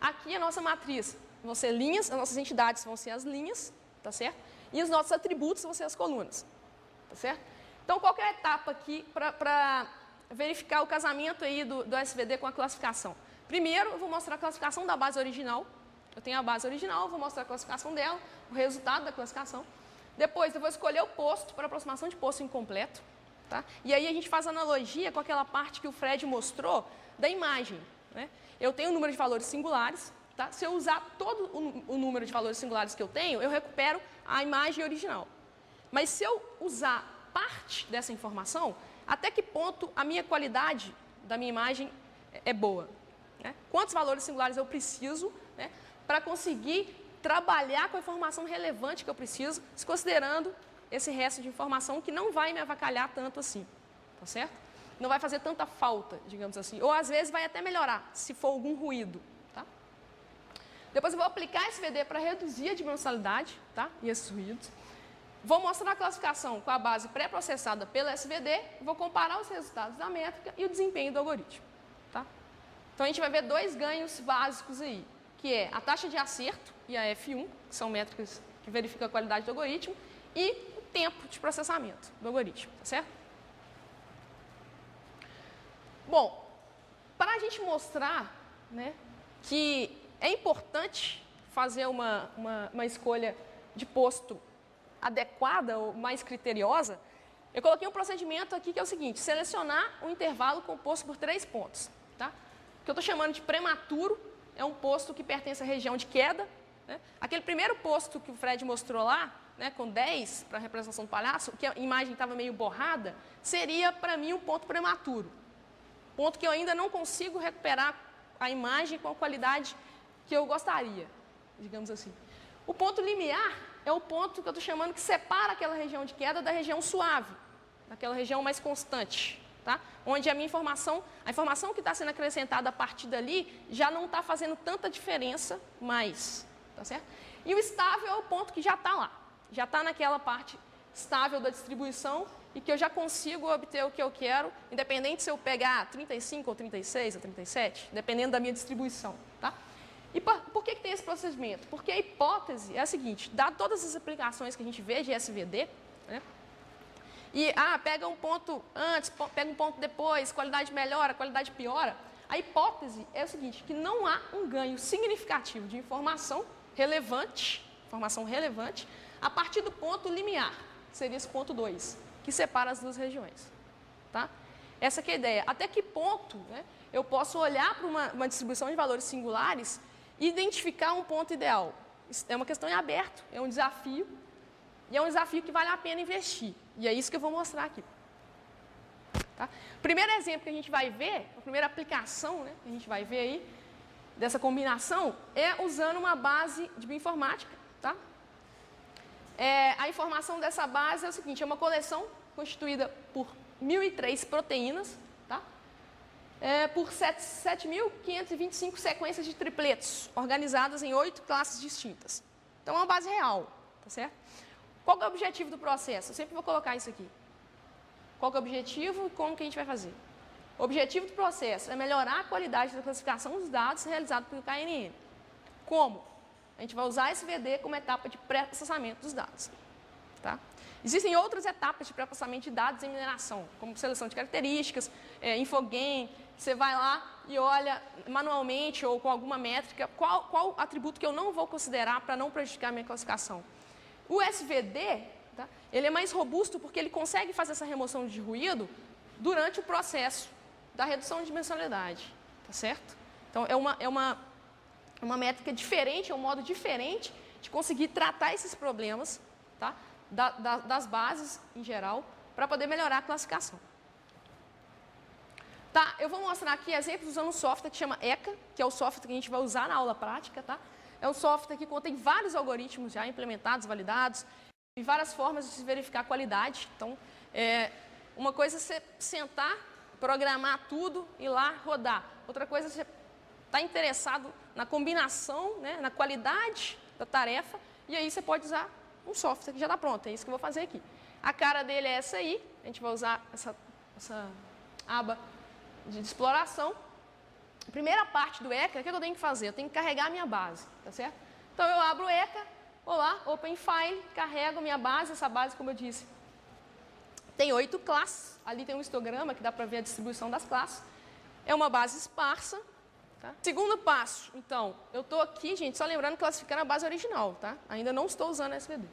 Aqui a nossa matriz vão ser linhas, as nossas entidades vão ser as linhas, tá certo? E os nossos atributos vão ser as colunas, tá certo? Então, qual que é a etapa aqui para verificar o casamento aí do SVD com a classificação? Primeiro, eu vou mostrar a classificação da base original. Eu tenho a base original, vou mostrar a classificação dela, o resultado da classificação. Depois, eu vou escolher o posto para aproximação de posto incompleto. Tá? E aí a gente faz analogia com aquela parte que o Fred mostrou da imagem. Né? Eu tenho um número de valores singulares. Tá? Se eu usar todo o número de valores singulares que eu tenho, eu recupero a imagem original. Mas se eu usar parte dessa informação, até que ponto a minha qualidade da minha imagem é boa? Né? Quantos valores singulares eu preciso, né, para conseguir trabalhar com a informação relevante que eu preciso, considerando esse resto de informação que não vai me avacalhar tanto assim, tá certo? Não vai fazer tanta falta, digamos assim. Ou às vezes vai até melhorar, se for algum ruído, tá? Depois eu vou aplicar SVD para reduzir a dimensionalidade, tá? E esses ruídos. Vou mostrar a classificação com a base pré-processada pela SVD, vou comparar os resultados da métrica e o desempenho do algoritmo, tá? Então a gente vai ver dois ganhos básicos aí, que é a taxa de acerto e a F1, que são métricas que verificam a qualidade do algoritmo, e o tempo de processamento do algoritmo, tá certo? Bom, para a gente mostrar, né, que é importante fazer uma escolha de posto adequada ou mais criteriosa, eu coloquei um procedimento aqui que é o seguinte: selecionar um intervalo composto por 3 pontos. Tá? O que eu estou chamando de prematuro é um posto que pertence à região de queda. Né? Aquele primeiro posto que o Fred mostrou lá, né, com 10 para a representação do palhaço, que a imagem estava meio borrada, seria para mim um ponto prematuro. Ponto que eu ainda não consigo recuperar a imagem com a qualidade que eu gostaria, digamos assim. O ponto limiar é o ponto que eu estou chamando que separa aquela região de queda da região suave, daquela região mais constante, tá? Onde a informação que está sendo acrescentada a partir dali já não está fazendo tanta diferença mais, tá certo? E o estável é o ponto que já está lá, já está naquela parte estável da distribuição e que eu já consigo obter o que eu quero, independente se eu pegar 35 ou 36 ou 37, dependendo da minha distribuição, tá? E por que tem esse procedimento? Porque a hipótese é a seguinte: dado todas as aplicações que a gente vê de SVD, né, e pega um ponto antes, pega um ponto depois, qualidade melhora, qualidade piora, a hipótese é o seguinte, que não há um ganho significativo de informação relevante, a partir do ponto limiar, que seria esse ponto 2, que separa as duas regiões. Tá? Essa que é a ideia. Até que ponto, né, eu posso olhar para uma distribuição de valores singulares e identificar um ponto ideal? Isso é uma questão em aberto, é um desafio, e é um desafio que vale a pena investir. E é isso que eu vou mostrar aqui. Tá? O primeiro exemplo que a gente vai ver, a primeira aplicação, né, que a gente vai ver aí, dessa combinação, é usando uma base de bioinformática. Tá? A informação dessa base é o seguinte: é uma coleção constituída por 1.003 proteínas, tá? Por 7.525 sequências de tripletos, organizadas em 8 classes distintas. Então, é uma base real, tá certo? Qual que é o objetivo do processo? Eu sempre vou colocar isso aqui. Qual que é o objetivo e como que a gente vai fazer? O objetivo do processo é melhorar a qualidade da classificação dos dados realizado pelo KNN. Como? A gente vai usar SVD como etapa de pré-processamento dos dados. Tá? Existem outras etapas de pré-processamento de dados em mineração, como seleção de características, Infogain. Você vai lá e olha manualmente ou com alguma métrica qual atributo que eu não vou considerar para não prejudicar a minha classificação. O SVD, tá, ele é mais robusto porque ele consegue fazer essa remoção de ruído durante o processo da redução de dimensionalidade. Tá certo? Então, é uma métrica diferente, é um modo diferente de conseguir tratar esses problemas, tá? Das bases em geral, para poder melhorar a classificação. Tá, eu vou mostrar aqui exemplos usando um software que chama ECA, que é o software que a gente vai usar na aula prática. Tá? É um software que contém vários algoritmos já implementados, validados, e várias formas de se verificar a qualidade. Então, uma coisa é você sentar, programar tudo e ir lá rodar. Outra coisa é você estar interessado na combinação, né, na qualidade da tarefa, e aí você pode usar um software que já está pronto. É isso que eu vou fazer aqui. A cara dele é essa aí. A gente vai usar essa aba de exploração. a primeira parte do ECA, o que eu tenho que fazer? Eu tenho que carregar a minha base, tá certo? Então, eu abro o ECA, vou lá, Open File, carrego a minha base, essa base, como eu disse, tem 8 classes, ali tem um histograma que dá para ver a distribuição das classes. É uma base esparsa. Tá? Segundo passo, então, eu estou aqui, gente, só lembrando, classificando a base original, tá? Ainda não estou usando SVD.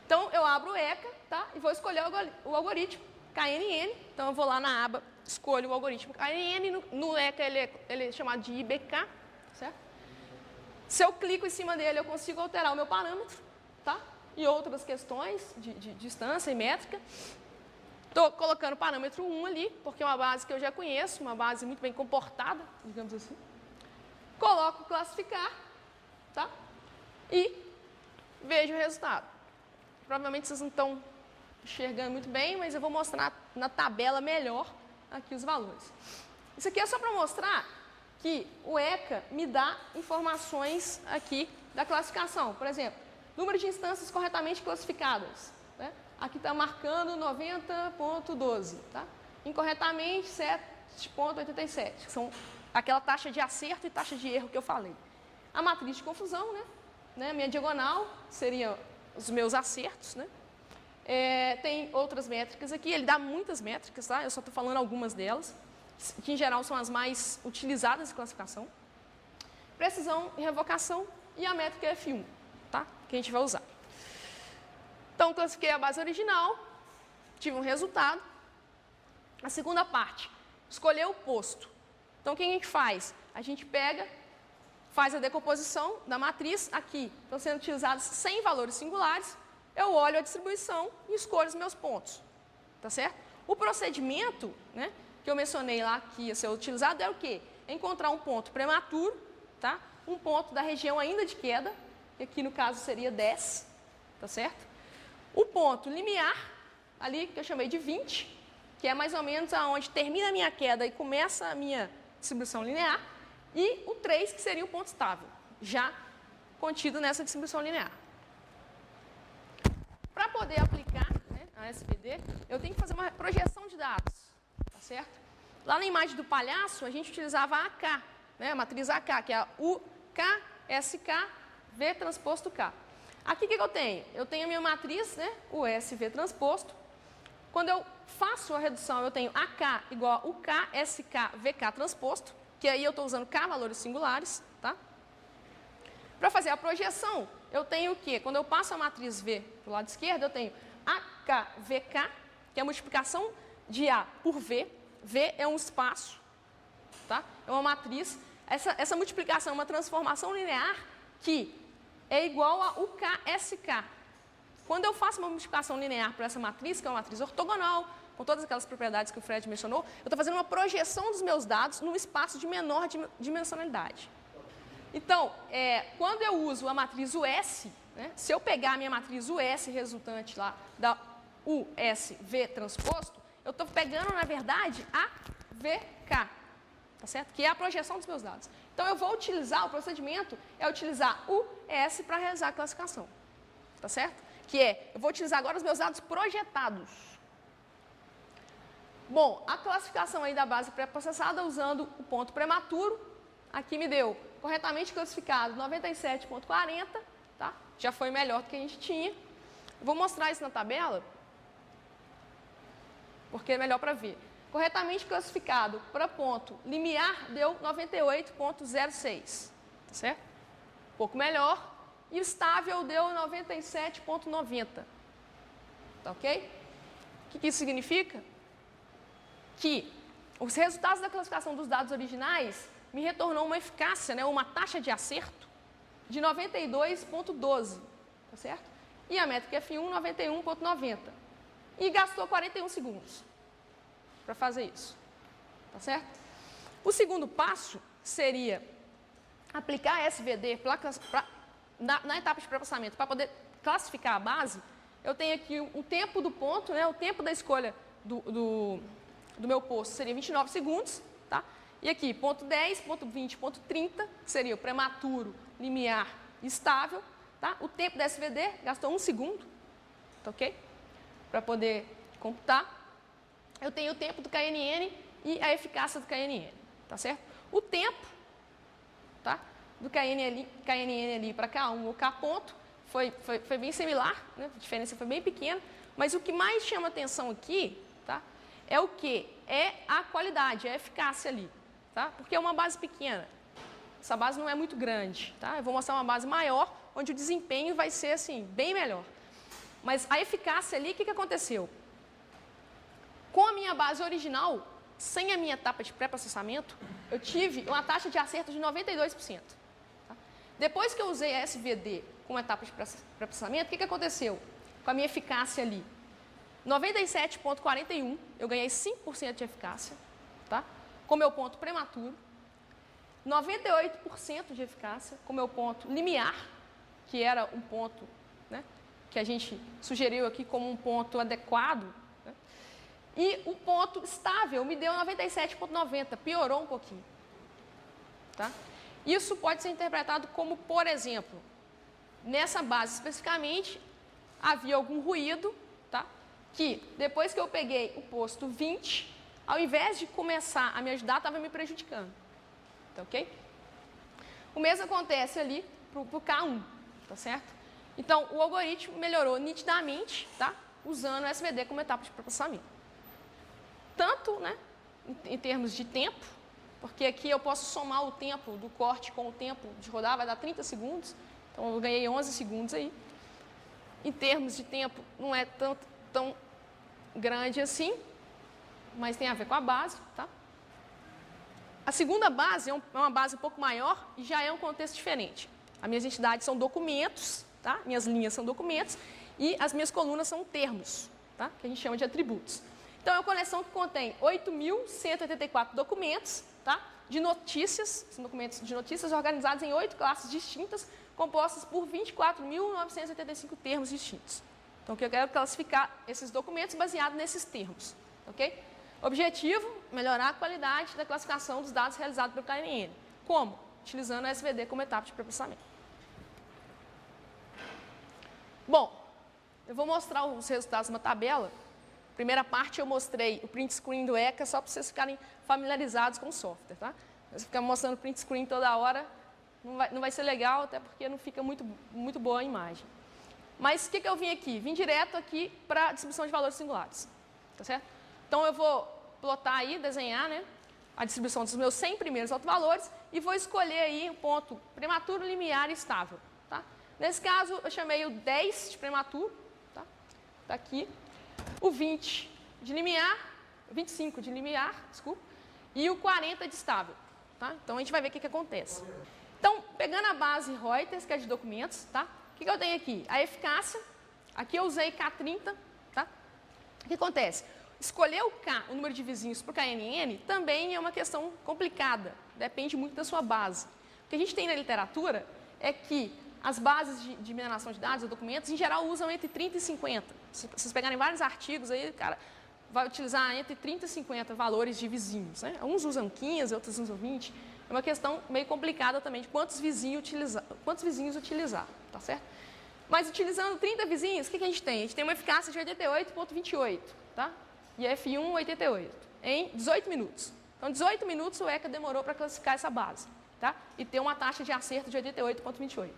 Então, eu abro o ECA, tá? E vou escolher o algoritmo, KNN. Então, eu vou lá na aba, escolho o algoritmo KNN. No ECA, ele é chamado de IBK, certo? Se eu clico em cima dele, eu consigo alterar o meu parâmetro, tá? E outras questões de distância e métrica. Estou colocando o parâmetro 1 ali, porque é uma base que eu já conheço, uma base muito bem comportada, digamos assim. Coloco classificar, tá? E vejo o resultado. Provavelmente vocês não estão enxergando muito bem, mas eu vou mostrar na tabela melhor aqui os valores. Isso aqui é só para mostrar que o ECA me dá informações aqui da classificação. Por exemplo, número de instâncias corretamente classificadas. Né? Aqui está marcando 90.12, tá? Incorretamente 7.87, que são aquela taxa de acerto e taxa de erro que eu falei. A matriz de confusão, né? Minha diagonal seria os meus acertos, né? Tem outras métricas aqui, ele dá muitas métricas, tá? Eu só estou falando algumas delas, que em geral são as mais utilizadas em classificação. Precisão e revocação e a métrica F1, tá? Que a gente vai usar. Então, classifiquei a base original, tive um resultado. A segunda parte, escolher o posto. Então, o que a gente faz? A gente pega, faz a decomposição da matriz. Aqui estão sendo utilizados 100 valores singulares. Eu olho a distribuição e escolho os meus pontos. Tá certo? O procedimento, né, que eu mencionei lá que ia ser utilizado é o quê? É encontrar um ponto prematuro, tá? Um ponto da região ainda de queda, que aqui no caso seria 10, tá certo? O ponto limiar, ali que eu chamei de 20, que é mais ou menos aonde termina a minha queda e começa a minha distribuição linear, e o 3, que seria o ponto estável, já contido nessa distribuição linear. Para poder aplicar, né, a SVD, eu tenho que fazer uma projeção de dados, tá certo? Lá na imagem do palhaço, a gente utilizava a AK, né, a matriz AK, que é a UKSK V transposto K. Aqui o que eu tenho? Eu tenho a minha matriz, né, o SV transposto. Quando eu faço a redução, eu tenho AK igual a UKSK VK transposto, que aí eu estou usando K valores singulares, tá? Para fazer a projeção, eu tenho o quê? Quando eu passo a matriz V para o lado esquerdo, eu tenho AKVK, que é a multiplicação de A por V. V é um espaço, tá? É uma matriz. Essa multiplicação é uma transformação linear que é igual a UKSK. Quando eu faço uma multiplicação linear para essa matriz, que é uma matriz ortogonal, com todas aquelas propriedades que o Fred mencionou, eu estou fazendo uma projeção dos meus dados num espaço de menor dimensionalidade. Então, quando eu uso a matriz US, né, se eu pegar a minha matriz US resultante lá da USV transposto, eu estou pegando, na verdade, a VK, tá certo? Que é a projeção dos meus dados. Então, eu vou utilizar, o procedimento é utilizar o S para realizar a classificação, tá certo? Que eu vou utilizar agora os meus dados projetados. Bom, a classificação aí da base pré-processada usando o ponto prematuro, aqui me deu corretamente classificado 97.40, tá? Já foi melhor do que a gente tinha. Vou mostrar isso na tabela, porque é melhor para ver. Corretamente classificado para ponto limiar deu 98.06, tá certo? Um pouco melhor. E o estável deu 97.90, tá ok? O que isso significa? Que os resultados da classificação dos dados originais me retornou uma eficácia, né, uma taxa de acerto de 92.12, tá certo? E a métrica F1, 91.90. E gastou 41 segundos para fazer isso, tá certo? O segundo passo seria aplicar a SVD na etapa de pré-processamento para poder classificar a base. Eu tenho aqui o tempo do ponto, né, o tempo da escolha do meu posto seria 29 segundos, tá? E aqui, ponto 10, ponto 20, ponto 30, que seria o prematuro, limiar e estável, tá? O tempo da SVD gastou 1 segundo, tá ok? Para poder computar. Eu tenho o tempo do KNN e a eficácia do KNN, tá certo? O tempo, tá? Do KNN ali para K1 ou K ponto foi bem similar, né? A diferença foi bem pequena, mas o que mais chama atenção aqui, tá? É o quê? É a qualidade, é a eficácia ali, tá? Porque é uma base pequena, essa base não é muito grande, tá? Eu vou mostrar uma base maior, onde o desempenho vai ser, assim, bem melhor. Mas a eficácia ali, o que aconteceu? Com a minha base original, sem a minha etapa de pré-processamento, eu tive uma taxa de acerto de 92%. Tá? Depois que eu usei a SVD como etapa de pré-processamento, o que aconteceu com a minha eficácia ali? 97,41, eu ganhei 5% de eficácia, tá? Com meu ponto prematuro. 98% de eficácia com meu ponto limiar, que era um ponto, né, que a gente sugeriu aqui como um ponto adequado, né? E o ponto estável me deu 97,90, piorou um pouquinho. Tá? Isso pode ser interpretado como, por exemplo, nessa base especificamente, havia algum ruído, tá? Que depois que eu peguei o posto 20, ao invés de começar a me ajudar, estava me prejudicando. Tá, ok? O mesmo acontece ali para o K1, tá certo? Então, o algoritmo melhorou nitidamente, tá? Usando o SVD como etapa de processamento. Tanto, né, em termos de tempo, porque aqui eu posso somar o tempo do corte com o tempo de rodar, vai dar 30 segundos, então eu ganhei 11 segundos aí. Em termos de tempo, não é tão grande assim, mas tem a ver com a base, tá? A segunda base é uma base um pouco maior e já é um contexto diferente. As minhas entidades são documentos, tá? Minhas linhas são documentos e as minhas colunas são termos, tá? Que a gente chama de atributos. Então, é uma coleção que contém 8.184 documentos, tá? De notícias, são documentos de notícias organizados em 8 classes distintas, compostas por 24.985 termos distintos. Então, eu quero classificar esses documentos baseados nesses termos, ok? Objetivo, melhorar a qualidade da classificação dos dados realizados pelo KNN. Como? Utilizando o SVD como etapa de pré-processamento. Bom, eu vou mostrar os resultados numa tabela. Primeira parte eu mostrei o print screen do ECA só para vocês ficarem familiarizados com o software, tá? Se ficar mostrando print screen toda hora, não vai ser legal, até porque não fica muito boa a imagem. Mas o que eu vim aqui? Vim direto aqui para a distribuição de valores singulares, tá certo? Então eu vou plotar aí, desenhar, né, a distribuição dos meus 100 primeiros autovalores e vou escolher aí o ponto prematuro, limiar e estável, tá? Nesse caso eu chamei o 10 de prematuro, tá? Tá aqui. O 20 de limiar, 25 de limiar, desculpa, e o 40 de estável. Tá? Então, a gente vai ver o que acontece. Então, pegando a base Reuters, que é de documentos, tá? O que eu tenho aqui? A eficácia, aqui eu usei K30, tá? O que acontece? Escolher o K, o número de vizinhos, para o KNN, também é uma questão complicada, depende muito da sua base. O que a gente tem na literatura é que as bases de mineração de dados ou documentos, em geral, usam entre 30 e 50. Se vocês pegarem vários artigos aí, cara, vai utilizar entre 30 e 50 valores de vizinhos, né? Uns usam 15, outros usam 20. É uma questão meio complicada também de quantos vizinhos utilizar, tá certo? Mas utilizando 30 vizinhos, o que a gente tem? A gente tem uma eficácia de 88,28, tá? E F1, 88, em 18 minutos. Então, 18 minutos o ECA demorou para classificar essa base, tá? E ter uma taxa de acerto de 88,28.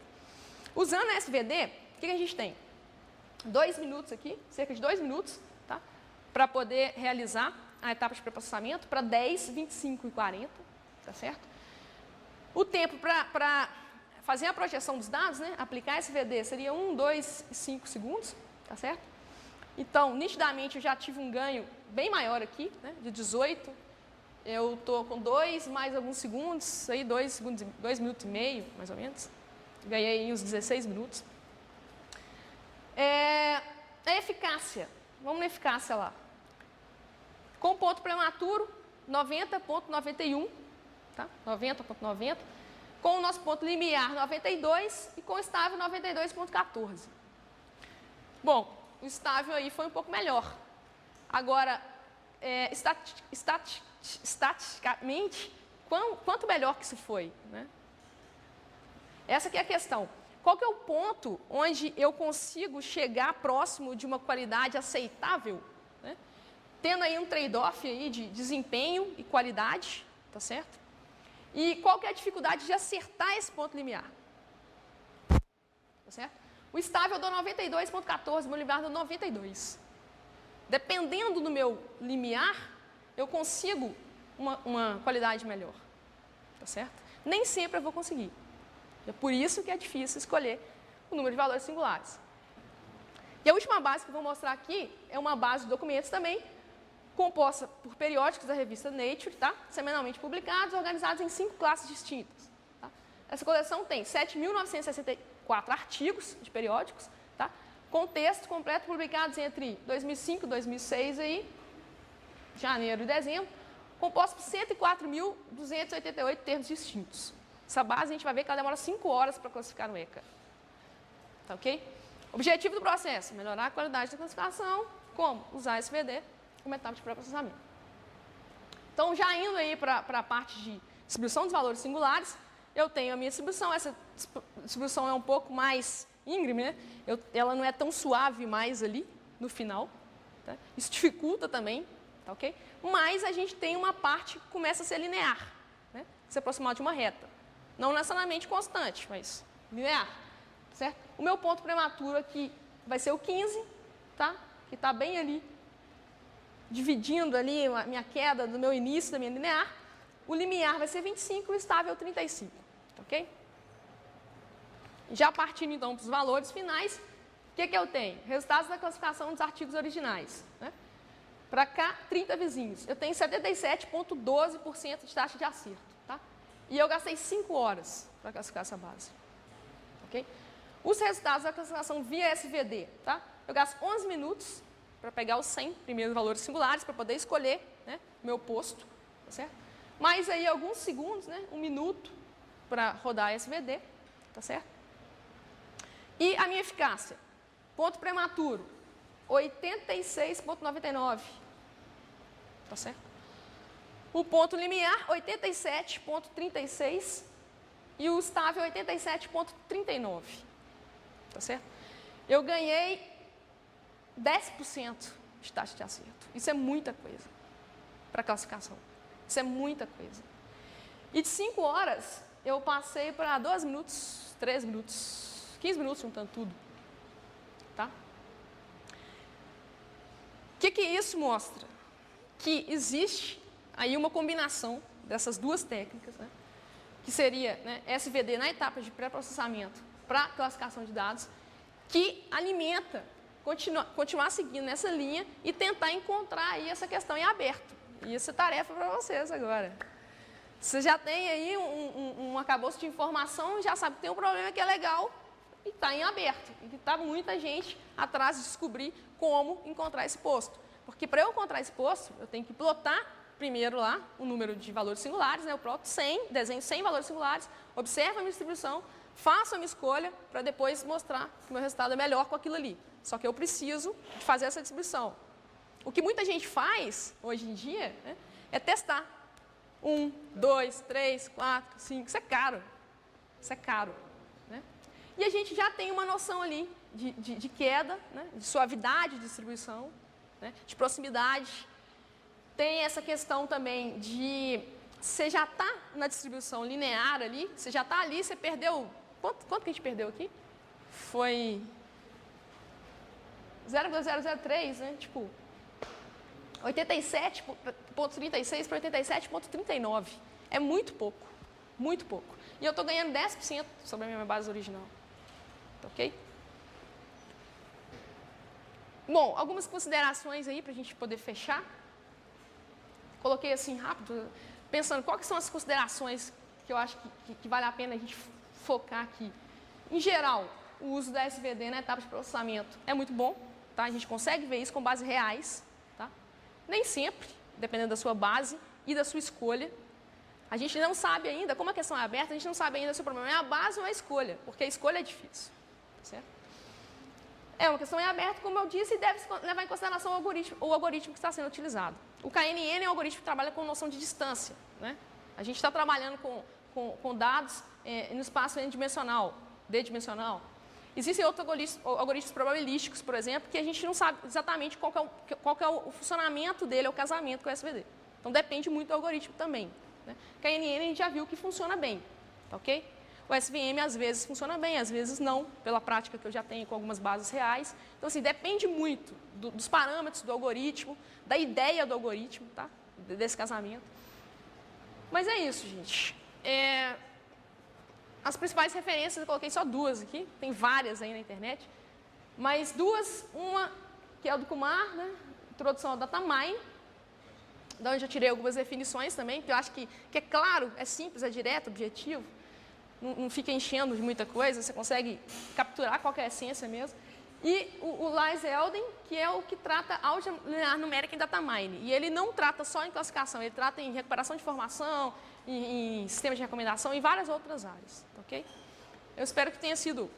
Usando a SVD, o que a gente tem? 2 minutos aqui, cerca de 2 minutos, tá? Para poder realizar a etapa de pré-processamento para 10, 25 e 40, tá certo? O tempo para fazer a projeção dos dados, né? Aplicar SVD seria 1, 2 e 5 segundos, tá certo? Então, nitidamente, eu já tive um ganho bem maior aqui, né? De 18. Eu estou com 2 mais alguns segundos, aí 2 minutos e meio, mais ou menos. Ganhei uns 16 minutos. A eficácia. Vamos na eficácia lá. Com ponto prematuro, 90,91. Tá? 90,90. Com o nosso ponto limiar, 92. E com o estável, 92,14. Bom, o estável aí foi um pouco melhor. Agora, estatisticamente, quanto melhor que isso foi, né? Essa aqui é a questão. Qual que é o ponto onde eu consigo chegar próximo de uma qualidade aceitável, né? Tendo aí um trade-off aí de desempenho e qualidade, tá certo? E qual que é a dificuldade de acertar esse ponto limiar? Tá certo? O estável eu dou 92,14, meu limiar deu 92. Dependendo do meu limiar, eu consigo uma qualidade melhor. Tá certo? Nem sempre eu vou conseguir. É por isso que é difícil escolher o número de valores singulares. E a última base que eu vou mostrar aqui é uma base de documentos também, composta por periódicos da revista Nature, tá? Semanalmente publicados, organizados em 5 classes distintas. Tá? Essa coleção tem 7.964 artigos de periódicos, tá? Com texto completo publicados entre 2005 e 2006, aí, janeiro e dezembro, composto por 104.288 termos distintos. Essa base a gente vai ver que ela demora 5 horas para classificar no ECA. Tá ok? Objetivo do processo, melhorar a qualidade da classificação, como usar SVD como etapa de pré-processamento. Então, já indo aí para a parte de distribuição dos valores singulares, eu tenho a minha distribuição, essa distribuição é um pouco mais íngreme, né? Ela não é tão suave mais ali no final, tá? Isso dificulta também, tá ok? Mas a gente tem uma parte que começa a ser linear, né? Se aproximar de uma reta. Não necessariamente constante, mas linear, certo? O meu ponto prematuro aqui vai ser o 15, tá? Que está bem ali, dividindo ali a minha queda do meu início da minha linear. O limiar vai ser 25 e o estável 35, tá ok? Já partindo então para os valores finais, o que eu tenho? Resultados da classificação dos artigos originais, né? Para cá, 30 vizinhos. Eu tenho 77,12% de taxa de acerto, tá? E eu gastei 5 horas para classificar essa base, ok? Os resultados da classificação via SVD, tá? Eu gasto 11 minutos para pegar os 100 primeiros valores singulares, para poder escolher, né, meu posto, tá certo? Mais aí alguns segundos, né, 1 minuto para rodar a SVD, tá certo? E a minha eficácia, ponto prematuro, 86,99, tá certo? O ponto limiar, 87,36 e o estável, 87,39, tá certo? Eu ganhei 10% de taxa de acerto. Isso é muita coisa para classificação. Isso é muita coisa. E de 5 horas, eu passei para 12 minutos, 13 minutos, 15 minutos juntando tudo. Tá? O que isso mostra? Que existe aí uma combinação dessas duas técnicas, né? Que seria, né, SVD na etapa de pré-processamento para classificação de dados, que alimenta continuar seguindo nessa linha e tentar encontrar aí essa questão em aberto. E essa tarefa para vocês agora. Você já tem aí um arcabouço de informação, já sabe que tem um problema que é legal e está em aberto. E está muita gente atrás de descobrir como encontrar esse posto. Porque para eu encontrar esse posto, eu tenho que plotar primeiro lá o número de valores singulares, né? Eu ploto 100, desenho 100 valores singulares, observo a minha distribuição, faço a minha escolha para depois mostrar que o meu resultado é melhor com aquilo ali. Só que eu preciso de fazer essa distribuição. O que muita gente faz hoje em dia, né, é testar. 1, 2, 3, 4, 5. Isso é caro. Isso é caro. Né? E a gente já tem uma noção ali de queda, né, de suavidade de distribuição, né, de proximidade. Tem essa questão também de você já está na distribuição linear ali, você já está ali, você perdeu... Quanto que a gente perdeu aqui? Foi 0,003, né? Tipo, 87,36 para 87,39. É muito pouco, muito pouco. E eu estou ganhando 10% sobre a minha base original. Tá ok? Bom, algumas considerações aí para a gente poder fechar. Coloquei assim rápido, pensando quais são as considerações que eu acho que vale a pena a gente focar aqui. Em geral, o uso da SVD na etapa de processamento é muito bom, tá? A gente consegue ver isso com bases reais, tá? Nem sempre, dependendo da sua base e da sua escolha. A gente não sabe ainda, como a questão é aberta, a gente não sabe ainda se o problema é a base ou a escolha, porque a escolha é difícil, certo? É uma questão em aberto, como eu disse, e deve levar em consideração o algoritmo que está sendo utilizado. O KNN é um algoritmo que trabalha com noção de distância, né? A gente está trabalhando com dados no espaço n-dimensional, d-dimensional. Existem outros algoritmos probabilísticos, por exemplo, que a gente não sabe exatamente qual que é o funcionamento dele, o casamento com o SVD. Então, depende muito do algoritmo também. né? KNN a gente já viu que funciona bem, tá ok? O SVM às vezes funciona bem, às vezes não, pela prática que eu já tenho com algumas bases reais. Então, assim, depende muito dos parâmetros do algoritmo, da ideia do algoritmo, tá? Desse casamento. Mas é isso, gente. As principais referências, eu coloquei só duas aqui, tem várias aí na internet, mas duas, uma que é o do Kumar, né? Introdução ao Datamine, da onde eu tirei algumas definições também, que eu acho que é claro, é simples, é direto, objetivo, não fica enchendo de muita coisa, você consegue capturar qual que é a essência mesmo. E o Lars Elden, que é o que trata álgebra linear numérica em datamine. E ele não trata só em classificação, ele trata em recuperação de informação, em sistemas de recomendação e várias outras áreas, ok? Eu espero que tenha sido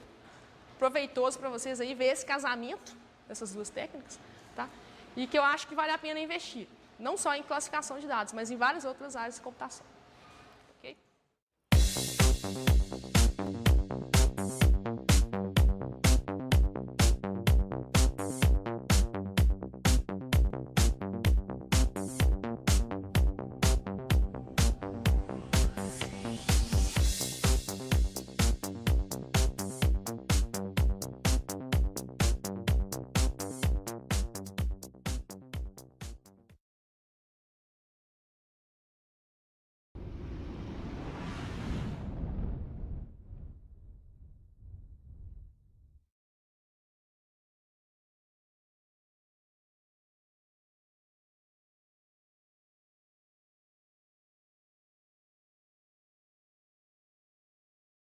proveitoso para vocês aí ver esse casamento dessas duas técnicas, tá? E que eu acho que vale a pena investir, não só em classificação de dados, mas em várias outras áreas de computação.